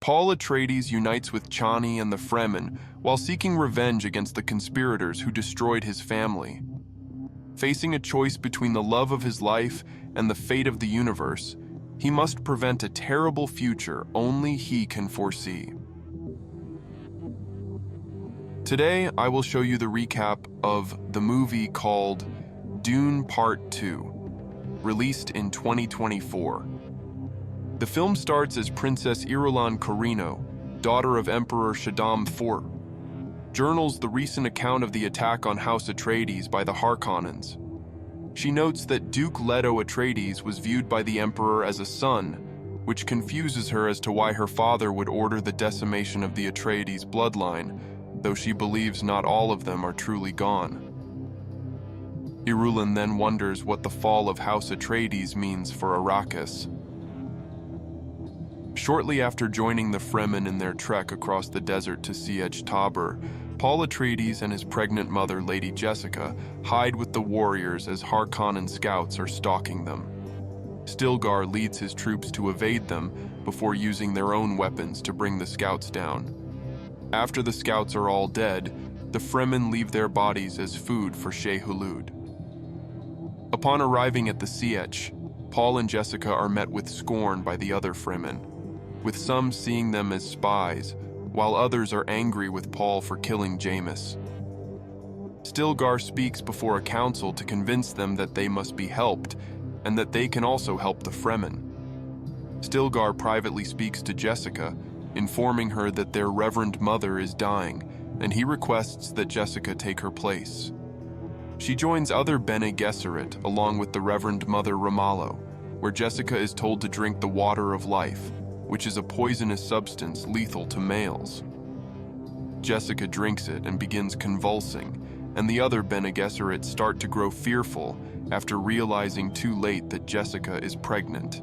Paul Atreides unites with Chani and the Fremen while seeking revenge against the conspirators who destroyed his family. Facing a choice between the love of his life and the fate of the universe, he must prevent a terrible future only he can foresee. Today, I will show you the recap of the movie called Dune Part 2, released in 2024. The film starts as Princess Irulan Corrino, daughter of Emperor Shaddam IV, journals the recent account of the attack on House Atreides by the Harkonnens. She notes that Duke Leto Atreides was viewed by the Emperor as a son, which confuses her as to why her father would order the decimation of the Atreides bloodline, though she believes not all of them are truly gone. Irulan then wonders what the fall of House Atreides means for Arrakis. Shortly after joining the Fremen in their trek across the desert to Siege Tabr, Paul Atreides and his pregnant mother, Lady Jessica, hide with the warriors as Harkonnen scouts are stalking them. Stilgar leads his troops to evade them before using their own weapons to bring the scouts down. After the scouts are all dead, the Fremen leave their bodies as food for Shai-Hulud. Upon arriving at the Siege, Paul and Jessica are met with scorn by the other Fremen, with some seeing them as spies, while others are angry with Paul for killing Jamis. Stilgar speaks before a council to convince them that they must be helped, and that they can also help the Fremen. Stilgar privately speaks to Jessica, informing her that their reverend mother is dying, and he requests that Jessica take her place. She joins other Bene Gesserit along with the Reverend Mother Ramallo, where Jessica is told to drink the water of life, which is a poisonous substance lethal to males. Jessica drinks it and begins convulsing, and the other Bene Gesserit start to grow fearful after realizing too late that Jessica is pregnant.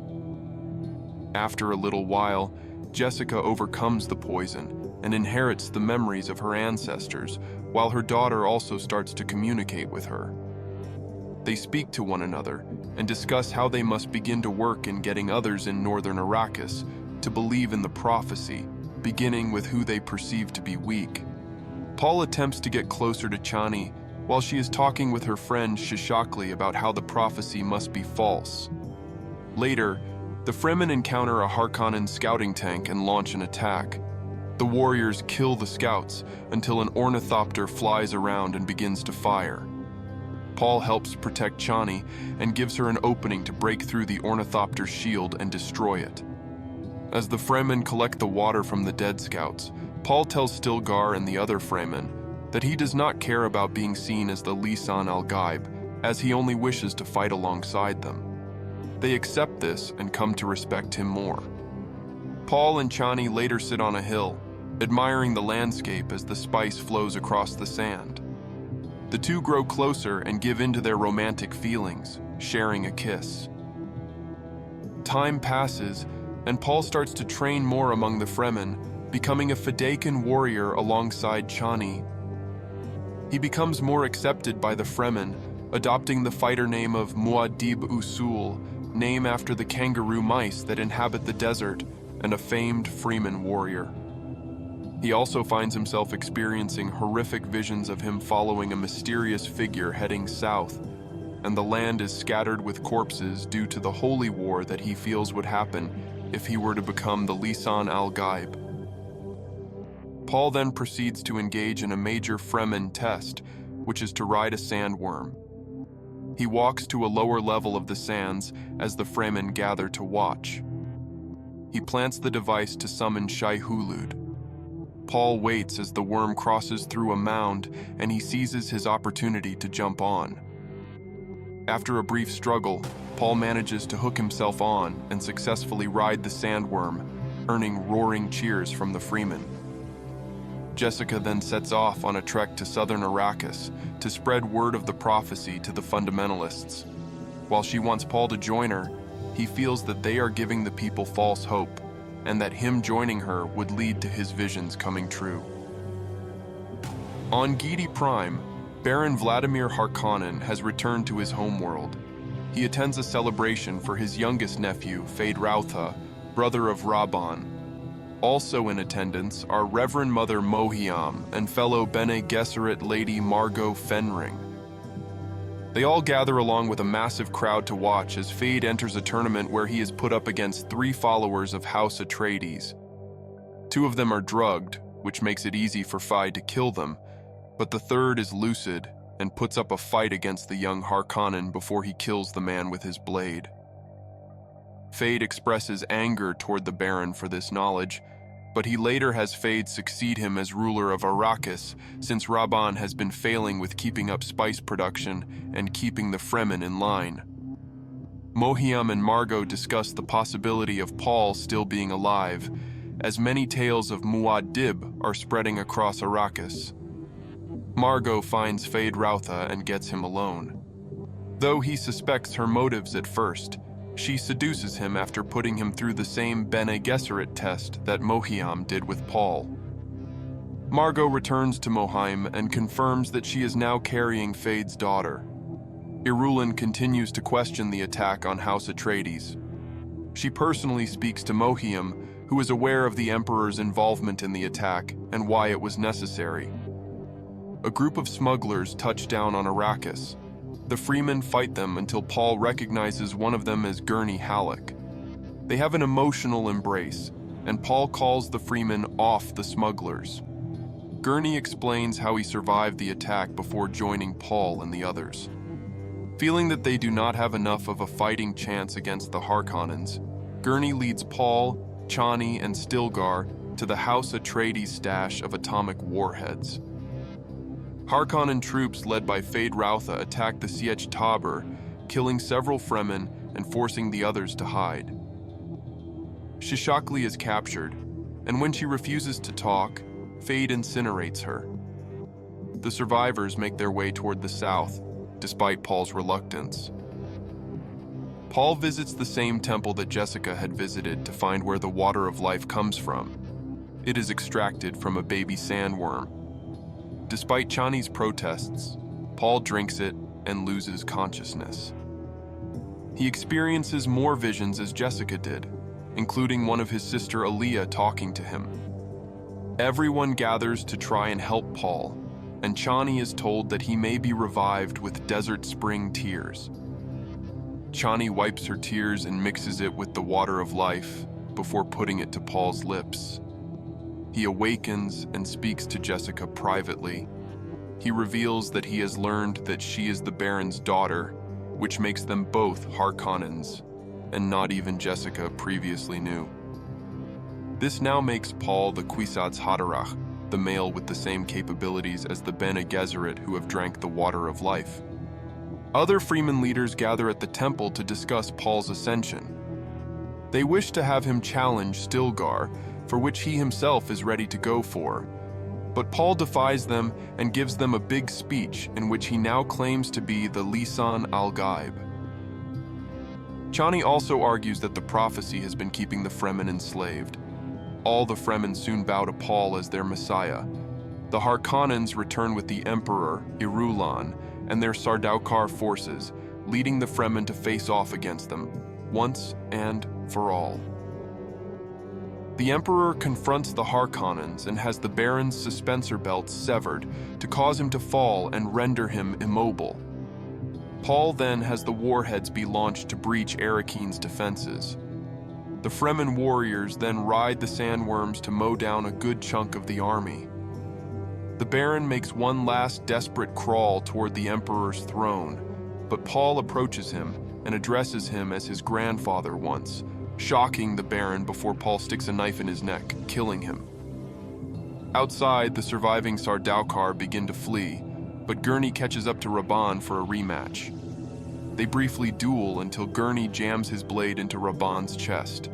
After a little while, Jessica overcomes the poison and inherits the memories of her ancestors, while her daughter also starts to communicate with her. They speak to one another and discuss how they must begin to work in getting others in northern Arrakis to believe in the prophecy, beginning with who they perceive to be weak. Paul attempts to get closer to Chani while she is talking with her friend Shishakli about how the prophecy must be false. Later, the Fremen encounter a Harkonnen scouting tank and launch an attack. The warriors kill the scouts until an ornithopter flies around and begins to fire. Paul helps protect Chani and gives her an opening to break through the ornithopter's shield and destroy it. As the Fremen collect the water from the dead scouts, Paul tells Stilgar and the other Fremen that he does not care about being seen as the Lisan al-Gaib, as he only wishes to fight alongside them. They accept this and come to respect him more. Paul and Chani later sit on a hill, admiring the landscape as the spice flows across the sand. The two grow closer and give in to their romantic feelings, sharing a kiss. Time passes, and Paul starts to train more among the Fremen, becoming a Fedaykin warrior alongside Chani. He becomes more accepted by the Fremen, adopting the fighter name of Muad'Dib Usul, name after the kangaroo mice that inhabit the desert, and a famed Fremen warrior. He also finds himself experiencing horrific visions of him following a mysterious figure heading south, and the land is scattered with corpses due to the holy war that he feels would happen if he were to become the Lisan al-Gaib. Paul then proceeds to engage in a major Fremen test, which is to ride a sandworm. He walks to a lower level of the sands as the Fremen gather to watch. He plants the device to summon Shai-Hulud. Paul waits as the worm crosses through a mound, and he seizes his opportunity to jump on. After a brief struggle, Paul manages to hook himself on and successfully ride the sandworm, earning roaring cheers from the Fremen. Jessica then sets off on a trek to southern Arrakis to spread word of the prophecy to the fundamentalists. While she wants Paul to join her, he feels that they are giving the people false hope, and that him joining her would lead to his visions coming true. On Giedi Prime, Baron Vladimir Harkonnen has returned to his homeworld. He attends a celebration for his youngest nephew, Feyd-Rautha, brother of Rabban. Also in attendance are Reverend Mother Mohiam and fellow Bene Gesserit Lady Margot Fenring. They all gather along with a massive crowd to watch as Feyd enters a tournament where he is put up against 3 followers of House Atreides. 2 of them are drugged, which makes it easy for Feyd to kill them, but the third is lucid and puts up a fight against the young Harkonnen before he kills the man with his blade. Feyd expresses anger toward the Baron for this knowledge, but he later has Feyd succeed him as ruler of Arrakis, since Rabban has been failing with keeping up spice production and keeping the Fremen in line. Mohiam and Margot discuss the possibility of Paul still being alive, as many tales of Muad'Dib are spreading across Arrakis. Margot finds Feyd Rautha and gets him alone. Though he suspects her motives at first, she seduces him after putting him through the same Bene Gesserit test that Mohiam did with Paul. Margot returns to Mohiam and confirms that she is now carrying Feyd's daughter. Irulan continues to question the attack on House Atreides. She personally speaks to Mohiam, who is aware of the Emperor's involvement in the attack and why it was necessary. A group of smugglers touch down on Arrakis. The Fremen fight them until Paul recognizes one of them as Gurney Halleck. They have an emotional embrace, and Paul calls the Fremen off the smugglers. Gurney explains how he survived the attack before joining Paul and the others. Feeling that they do not have enough of a fighting chance against the Harkonnens, Gurney leads Paul, Chani, and Stilgar to the House Atreides stash of atomic warheads. Harkonnen troops led by Feyd Rautha attack the Sietch Tabr, killing several Fremen and forcing the others to hide. Shishakli is captured, and when she refuses to talk, Feyd incinerates her. The survivors make their way toward the south, despite Paul's reluctance. Paul visits the same temple that Jessica had visited to find where the water of life comes from. It is extracted from a baby sandworm. Despite Chani's protests, Paul drinks it and loses consciousness. He experiences more visions as Jessica did, including one of his sister Aaliyah talking to him. Everyone gathers to try and help Paul, and Chani is told that he may be revived with desert spring tears. Chani wipes her tears and mixes it with the water of life before putting it to Paul's lips. He awakens and speaks to Jessica privately. He reveals that he has learned that she is the Baron's daughter, which makes them both Harkonnens, and not even Jessica previously knew. This now makes Paul the Kwisatz Haderach, the male with the same capabilities as the Bene Gesserit who have drank the water of life. Other Fremen leaders gather at the temple to discuss Paul's ascension. They wish to have him challenge Stilgar, for which he himself is ready to go for. But Paul defies them and gives them a big speech in which he now claims to be the Lisan al-Gaib. Chani also argues that the prophecy has been keeping the Fremen enslaved. All the Fremen soon bow to Paul as their messiah. The Harkonnens return with the Emperor, Irulan, and their Sardaukar forces, leading the Fremen to face off against them, once and for all. The Emperor confronts the Harkonnens and has the Baron's suspensor belts severed to cause him to fall and render him immobile. Paul then has the warheads be launched to breach Arakin's defenses. The Fremen warriors then ride the sandworms to mow down a good chunk of the army. The Baron makes one last desperate crawl toward the Emperor's throne, but Paul approaches him and addresses him as his grandfather once, shocking the Baron before Paul sticks a knife in his neck, killing him. Outside, the surviving Sardaukar begin to flee, but Gurney catches up to Rabban for a rematch. They briefly duel until Gurney jams his blade into Rabban's chest.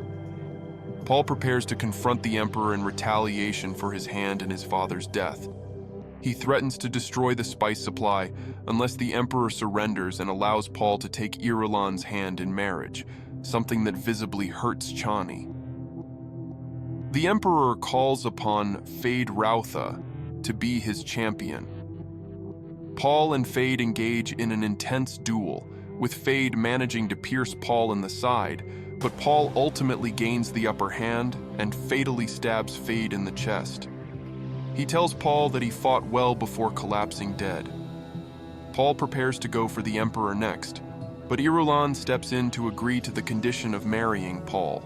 Paul prepares to confront the Emperor in retaliation for his hand in his father's death. He threatens to destroy the spice supply unless the Emperor surrenders and allows Paul to take Irulan's hand in marriage, something that visibly hurts Chani. The Emperor calls upon Feyd Rautha to be his champion. Paul and Feyd engage in an intense duel, with Feyd managing to pierce Paul in the side, but Paul ultimately gains the upper hand and fatally stabs Fade in the chest. He tells Paul that he fought well before collapsing dead. Paul prepares to go for the Emperor next, but Irulan steps in to agree to the condition of marrying Paul.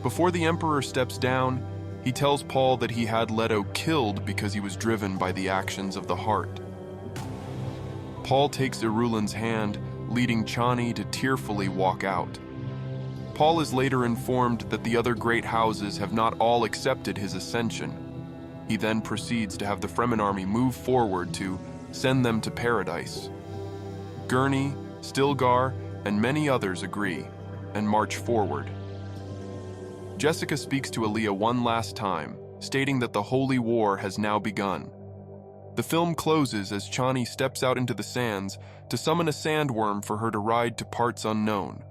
Before the Emperor steps down, he tells Paul that he had Leto killed because he was driven by the actions of the heart. Paul takes Irulan's hand, leading Chani to tearfully walk out. Paul is later informed that the other great houses have not all accepted his ascension. He then proceeds to have the Fremen army move forward to send them to paradise. Gurney, Stilgar, and many others agree and march forward. Jessica speaks to Aaliyah one last time, stating that the Holy War has now begun. The film closes as Chani steps out into the sands to summon a sandworm for her to ride to parts unknown.